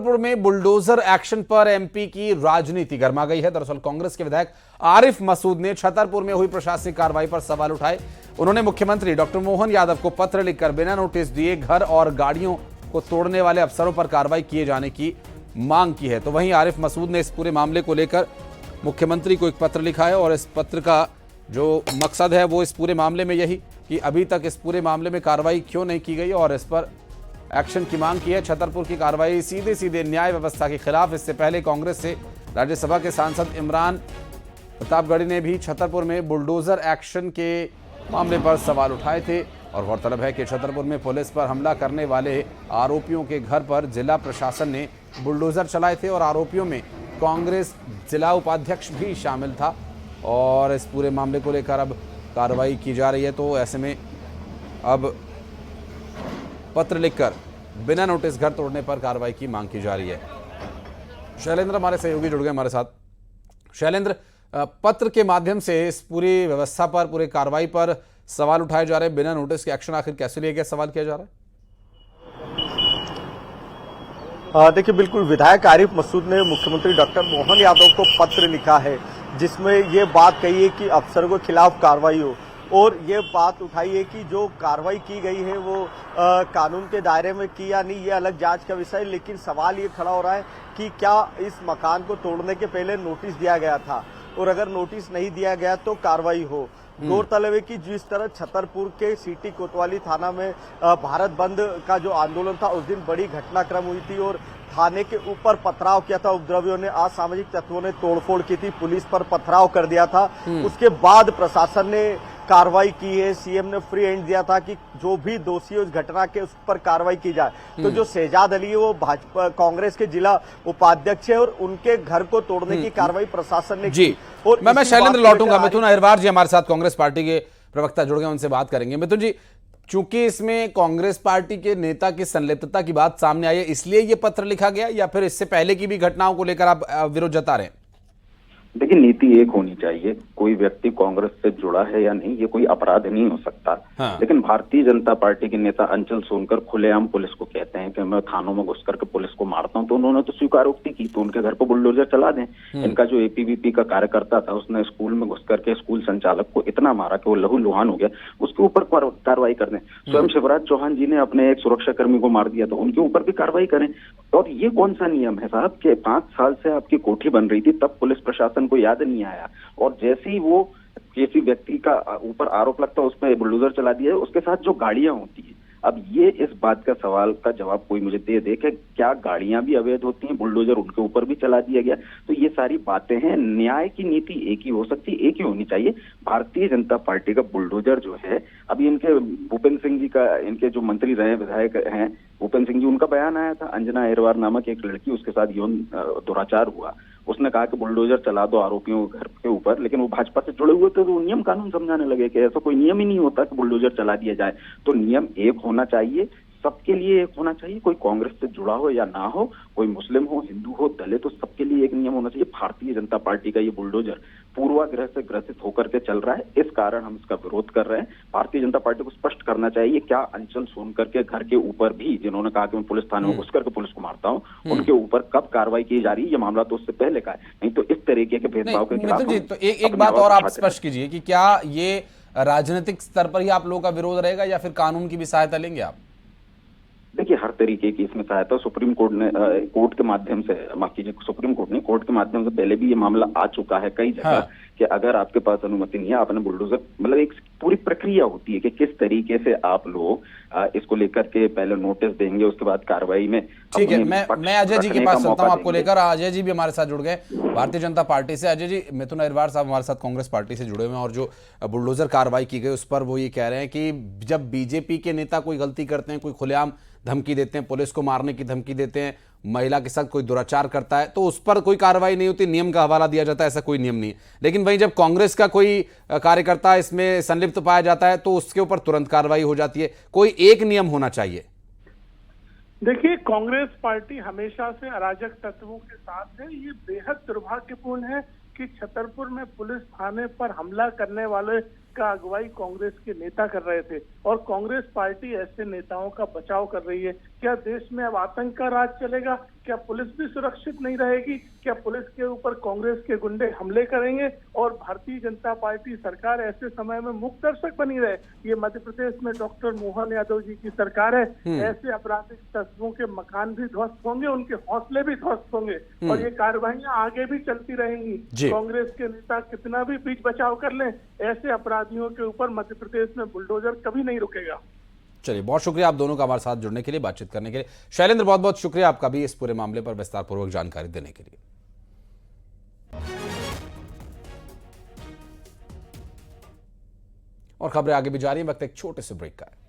छतरपुर में bulldozer action पर MP की राजनीति गर्मा गई है। दरअसल कांग्रेस के विधायक आरिफ मसूद ने छतरपुर में हुई प्रशासनिक कार्रवाई पर सवाल उठाए। उन्होंने मुख्यमंत्री डॉक्टर मोहन यादव को पत्र लिखकर बिना नोटिस दिए घर और गाड़ियों को तोड़ने वाले अफसरों पर कार्रवाई किए जाने की मांग की है। तो वहीं आरिफ मसूद ने इस पूरे मामले को लेकर मुख्यमंत्री को एक पत्र लिखा है और इस पत्र का जो मकसद है वो इस पूरे मामले में यही कि अभी तक इस पूरे मामले में कार्रवाई क्यों नहीं की गई और इस पर एक्शन की मांग की है। छतरपुर की कार्रवाई सीधे सीधे न्याय व्यवस्था के खिलाफ। इससे पहले कांग्रेस से राज्यसभा के सांसद इमरान प्रतापगढ़ी ने भी छतरपुर में बुलडोजर एक्शन के मामले पर सवाल उठाए थे और गौरतलब है कि छतरपुर में पुलिस पर हमला करने वाले आरोपियों के घर पर जिला प्रशासन ने बुलडोजर चलाए थे और आरोपियों में कांग्रेस जिला उपाध्यक्ष भी शामिल था और इस पूरे मामले को लेकर अब कार्रवाई की जा रही है। तो ऐसे में अब पत्र लिखकर बिना नोटिस घर तोड़ने पर कार्रवाई की मांग की जा रही है। शैलेंद्र हमारे सहयोगी जुड़ गए हमारे साथ। शैलेंद्र, पत्र के माध्यम से इस पूरी व्यवस्था पर, पूरी कार्रवाई पर सवाल उठाए जा रहे हैं। बिना नोटिस के एक्शन आखिर कैसे लिया गया, सवाल किया जा रहा है? देखिए, बिल्कुल विधायक आरिफ मसूद ने मुख्यमंत्री डॉक्टर मोहन यादव को पत्र लिखा है जिसमें ये बात कही है कि अफसरों के खिलाफ कार्रवाई हो और ये बात उठाई है कि जो कार्रवाई की गई है वो कानून के दायरे में की या नहीं, ये अलग जांच का विषय है। लेकिन सवाल ये खड़ा हो रहा है कि क्या इस मकान को तोड़ने के पहले नोटिस दिया गया था और अगर नोटिस नहीं दिया गया तो कार्रवाई हो। गौरतलब है कि जिस तरह छतरपुर के सिटी कोतवाली थाना में भारत बंद का जो आंदोलन था उस दिन बड़ी घटनाक्रम हुई थी और थाने के ऊपर पथराव किया था उपद्रवियों ने, असामाजिक तत्वों ने तोड़फोड़ की थी, पुलिस पर पथराव कर दिया था। उसके बाद प्रशासन ने कार्रवाई की है। सीएम ने फ्री हैंड दिया था कि जो भी दोषी है उस घटना के उस पर कार्रवाई की जाए। तो जो शहजाद अली है वो भाजपा कांग्रेस के जिला उपाध्यक्ष है और उनके घर को तोड़ने की कार्रवाई प्रशासन ने की। और मैं शैलेंद्र लौटूंगा। मिथुन अहिरवार जी हमारे साथ कांग्रेस पार्टी के प्रवक्ता जुड़ गए, उनसे बात करेंगे। मिथुन जी, चूंकि इसमें कांग्रेस पार्टी के नेता की संलिप्तता की बात सामने आई है इसलिए ये पत्र लिखा गया या फिर इससे पहले की भी घटनाओं को लेकर आप विरोध जता रहे हैं? देखिए, नीति एक होनी चाहिए। कोई व्यक्ति कांग्रेस से जुड़ा है या नहीं ये कोई अपराध नहीं हो सकता। हाँ। लेकिन भारतीय जनता पार्टी के नेता अंचल सोनकर खुलेआम पुलिस को कहते हैं कि मैं थानों में घुस करके पुलिस को मारता हूं, तो उन्होंने तो स्वीकारोक्ति की, तो उनके घर पर बुलडोजर चला दें। इनका जो एपीवीपी का कार्यकर्ता था उसने स्कूल में घुस करके स्कूल संचालक को इतना मारा कि वो लहूलुहान हो गया, उसके ऊपर कार्रवाई कर दें। स्वयं शिवराज चौहान जी ने अपने एक सुरक्षाकर्मी को मार दिया, तो उनके ऊपर भी कार्रवाई करें। और ये कौन सा नियम है साहब कि 5 साल से आपकी कोठी बन रही थी तब पुलिस प्रशासन को याद नहीं आया और जैसे ही वो किसी व्यक्ति का ऊपर आरोप लगता है उसमें बुलडोजर चला दिया है, उसके साथ जो गाड़ियां होती है। अब ये इस बात का सवाल का जवाब कोई मुझे दे कि क्या गाड़ियां भी अवैध होती हैं, बुलडोजर उनके ऊपर भी चला दिया गया। तो ये सारी बातें हैं। न्याय की नीति एक ही हो सकती है, एक ही होनी चाहिए। भारतीय जनता पार्टी का बुलडोजर जो है, अभी इनके भूपेंद्र सिंह जी का, इनके जो मंत्री रहे विधायक हैं भूपेंद्र सिंह जी, उनका बयान आया था। अंजना अहिरवार नामक एक लड़की, उसके साथ यौन दुराचार हुआ, उसने कहा कि बुलडोजर चला दो आरोपियों के घर के ऊपर, लेकिन वो भाजपा से जुड़े हुए थे तो नियम कानून समझाने लगे कि ऐसा कोई नियम ही नहीं होता कि बुलडोजर चला दिया जाए। तो नियम एक होना चाहिए, सबके लिए एक होना चाहिए। कोई कांग्रेस से जुड़ा हो या ना हो, कोई मुस्लिम हो, हिंदू हो, दलित हो, सबके लिए एक नियम होना चाहिए। भारतीय जनता पार्टी का ये बुलडोजर पूर्वाग्रह से ग्रसित होकर के चल रहा है, इस कारण हम इसका विरोध कर रहे हैं। भारतीय जनता पार्टी को स्पष्ट करना चाहिए क्या अंचल सोनकर के घर के ऊपर भी, जिन्होंने कहा कि मैं पुलिस थाने में घुस करके पुलिस को मारता हूं, उनके ऊपर कब कार्रवाई की जा रही है? ये मामला तो उससे पहले का है, नहीं तो इस तरीके के भेदभाव के खिलाफ। तो एक बात और आप स्पष्ट कीजिए कि क्या ये राजनीतिक स्तर पर ही आप लोगों का विरोध रहेगा या फिर कानून की भी सहायता लेंगे आप? देखिए, हर तरीके की इसमें सहायता सुप्रीम कोर्ट ने कोर्ट के माध्यम से, माफ कीजिए, सुप्रीम कोर्ट ने कोर्ट के माध्यम से पहले भी ये मामला आ चुका है कई जगह। हाँ। कि अगर आपके पास अनुमति नहीं है, आपने बुलडोजर, मतलब एक पूरी प्रक्रिया होती है कि किस तरीके से आप लोग इसको लेकर के पहले नोटिस देंगे, उसके बाद कार्रवाई में। ठीक है, मैं अजय जी के पास चलता हूं आपको लेकर। अजय जी भी हमारे साथ जुड़ गए भारतीय जनता पार्टी से। अजय जी, मिथुन अहिरवार साहब हमारे साथ कांग्रेस पार्टी से जुड़े हुए हैं और जो बुलडोजर कार्रवाई की गई उस पर वो ये कह रहे हैं कि जब बीजेपी के नेता कोई गलती करते हैं, कोई खुलेआम धमकी देते हैं, पुलिस को मारने की धमकी देते हैं, महिला के साथ कोई दुराचार करता है तो उस पर कोई कार्रवाई नहीं होती, नियम का हवाला दिया जाता है, ऐसा कोई नियम नहीं है। लेकिन वहीं जब कांग्रेस का कोई कार्यकर्ता इसमें संलिप्त पाया जाता है तो उसके ऊपर तुरंत कार्रवाई हो जाती है। कोई एक नियम होना चाहिए। देखिए, कांग्रेस पार्टी हमेशा से अराजक तत्वों के साथ है। ये बेहद दुर्भाग्यपूर्ण है कि छतरपुर में पुलिस थाने पर हमला करने वाले का अगुवाई कांग्रेस के नेता कर रहे थे और कांग्रेस पार्टी ऐसे नेताओं का बचाव कर रही है। क्या देश में अब आतंक का राज चलेगा? क्या पुलिस भी सुरक्षित नहीं रहेगी? क्या पुलिस के ऊपर कांग्रेस के गुंडे हमले करेंगे और भारतीय जनता पार्टी सरकार ऐसे समय में मुख्य दर्शक बनी रहे? ये मध्य प्रदेश में डॉक्टर मोहन यादव जी की सरकार है। ऐसे आपराधिक तत्वों के मकान भी ध्वस्त होंगे, उनके हौसले भी ध्वस्त होंगे और ये कार्रवाइयां आगे भी चलती रहेंगी। कांग्रेस के नेता कितना भी बीच बचाव कर लें, ऐसे अपराधियों के ऊपर मध्य प्रदेश में बुलडोजर कभी नहीं रुकेगा। चलिए, बहुत शुक्रिया आप दोनों का हमारे साथ जुड़ने के लिए, बातचीत करने के लिए। शैलेंद्र, बहुत बहुत शुक्रिया आपका भी इस पूरे मामले पर विस्तार पूर्वक जानकारी देने के लिए। और खबरें आगे भी जारी हैं, वक्त एक छोटे से ब्रेक का है।